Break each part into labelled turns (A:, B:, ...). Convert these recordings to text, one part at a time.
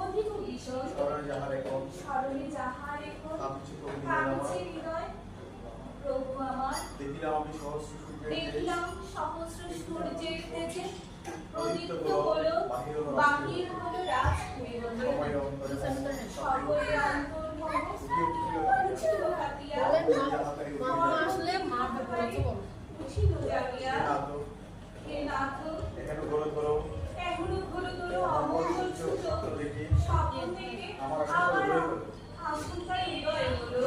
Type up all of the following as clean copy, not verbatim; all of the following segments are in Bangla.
A: অধিক কিশোর স্মরণে যাহার এখন কাঁদছে হৃদয় প্রভু আমার দেখিলাম সহস্র সূর্যের তেজে প্রদীপ্ত হলো বাহির হলো রাজ সকলের অন্তর্মহ ছিল হাতিয়া আসলে মারতে পড়েছে ছিল জাগিয়া হে নাথ এখনো ঘোরতর অমঙ্গল ছুতো স্বপ্ন থেকে আমার আশঙ্কা হৃদয় হলো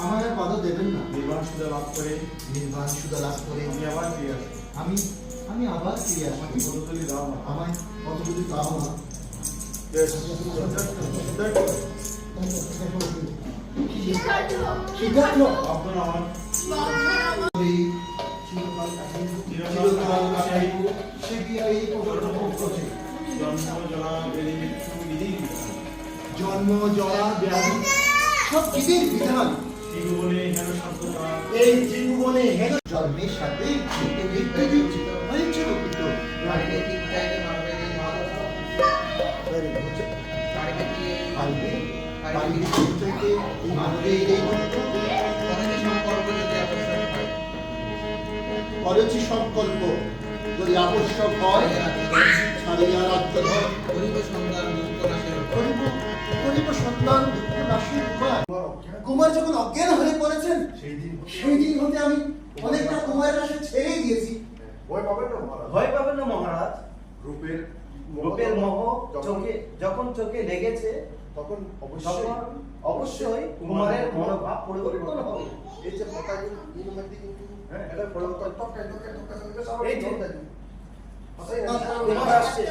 B: আমার পদ দেবেন না।
C: নির্বাণ সুধা লাভ করে আমি আবার ফিরে আসবো।
B: আমি আবার ফিরে আসবো।
C: আমাকে কতগুলি দাও না।
B: আমায় কতগুলি দাও না। সিদ্ধার্থ
C: আপনার আমার
B: সে কি এই করছে? জন্ম জরা ব্যাধি সব বিধির বিধান। এই জীবনে হেন জন্মের সাথে সংকল্প যদি আবশ্যক হয় ছাড়িয়া রাজ্য ধর করিব সন্তান দুঃখ নাশের উপায়। কুমার যখন অজ্ঞান হয়ে পড়েছেন সেই দিন হতে আমি অনেকটা কুমারের কাছে ছেড়ে দিয়েছি।
D: ভয় পাবেন না মহারাজ। রূপের মোহ যখন চোখে লেগেছে তখন অবশ্যই কুমারের মনোভাব পরিবর্তন হবে। এই যে এটা পরিবর্তন এই যে কুমার আসছে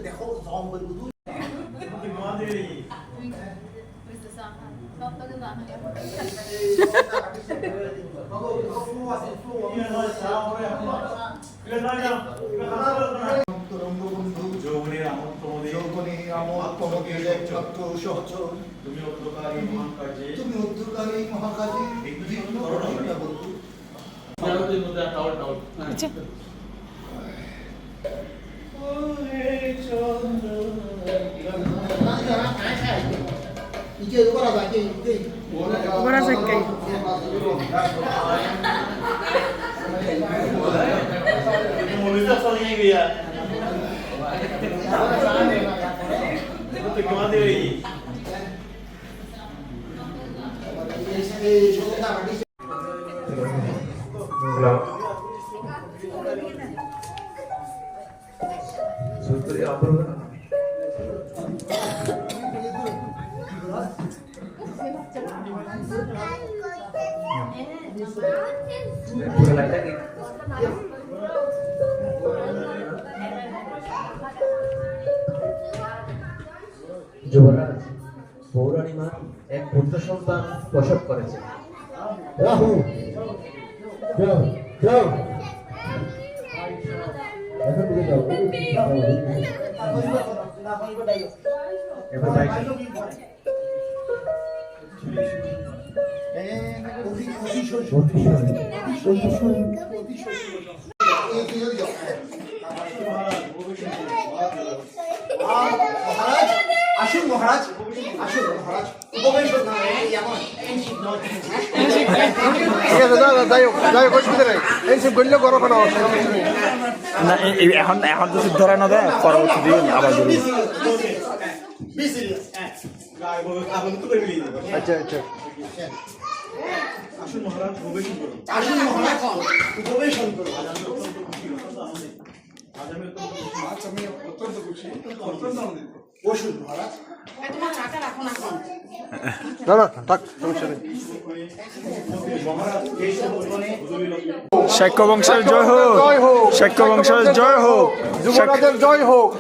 B: দেখো জম বলবো
C: যৌবনের আমোদ তুমি অন্ধকারী
B: মহাকাজে
E: যুবরাজ পৌরাণিমা এক পুত্র সন্তান প্রসব করেছে।
B: রাহু যাও যাও এখন দিকে যাও
E: এবার যাই
B: আসুন মহারাজ
F: এখন তো ধরে না দেয় পরবর্তী দিন আবার
B: আচ্ছা আচ্ছা
C: আসুন মহারাজ প্রবেশন করুন। আজ আমি অত্যন্ত খুশি অত্যন্ত আনন্দিত।
B: বসুন মহারাজ।
F: না না থাক সমস্যা নেই। শাক্য বংশের জয় হোক, শাক্য বংশের জয় হোক, যুবরাজের জয় হোক।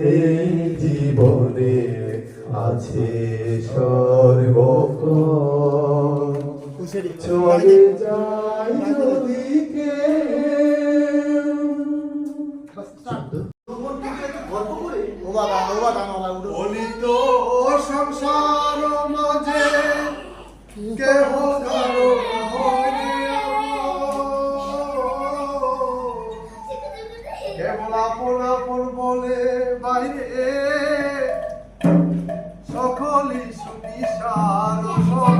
G: এই জীবনে আছে সর্বক্ষণ চলে যায় যদি
C: অলিত সংসার মাঝে কেহ কারো কেবল আপন আপন বলে বাইরে সকলই সুবিচার